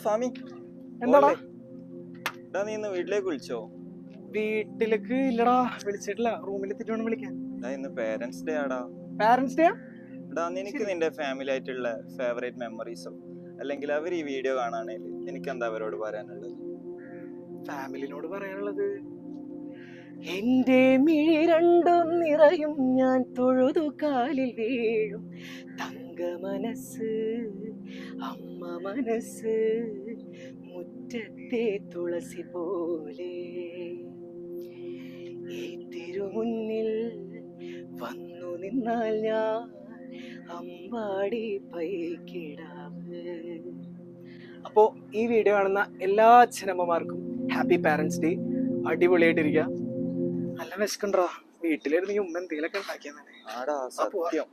ഫാമി എന്താടാ? നീ ഇന്ന് വീട്ടിലേക്ക് വിളിച്ചോ? വീട്ടിലേക്ക് ഇല്ലടാ, വിളിച്ചിട്ടില്ല. റൂമിലെത്തിട്ട് വേണം വിളിക്കാൻ. ഇന്ന് പേരൻസ് ഡേ ആടാ. Parents day? നിനക്ക് നിന്റെ ഫാമിലി ആയിട്ടുള്ള ഫേവറേറ്റ് മെമ്മറീസോ അല്ലെങ്കിൽ അവർ ഈ വീഡിയോ കാണാണെങ്കിൽ എനിക്ക് എന്താ അവരോട് പറയാനുള്ളത്? ഫാമിലിനോട് പറയാനുള്ളത്, എന്റെ മിഴി രണ്ടും നിറയും ഞാൻ തൊഴുതു കാലിൽ വീഴും തങ്ക മനസ്സ് അമ്മ മനസ്സ് മുറ്റത്തെ തുളസി പോലെ ഈ തിരുമുന്നിൽ വന്നു നിന്നാൽ ഞാൻ അമ്പാടി പൈക്കിടാവ്. അപ്പോൾ ഈ വീഡിയോ കാണുന്ന എല്ലാ അച്ഛനമ്മമാർക്കും ഹാപ്പി പാരന്റ്സ് ഡേ. അടിപൊളിയായിട്ടിരിക്കുക. നല്ല വിശക്കുണ്ടാ. വീട്ടിലിരുന്ന് ഉമ്മ എന്തെങ്കിലുമൊക്കെ ഉണ്ടാക്കിയാൽ സത്യം.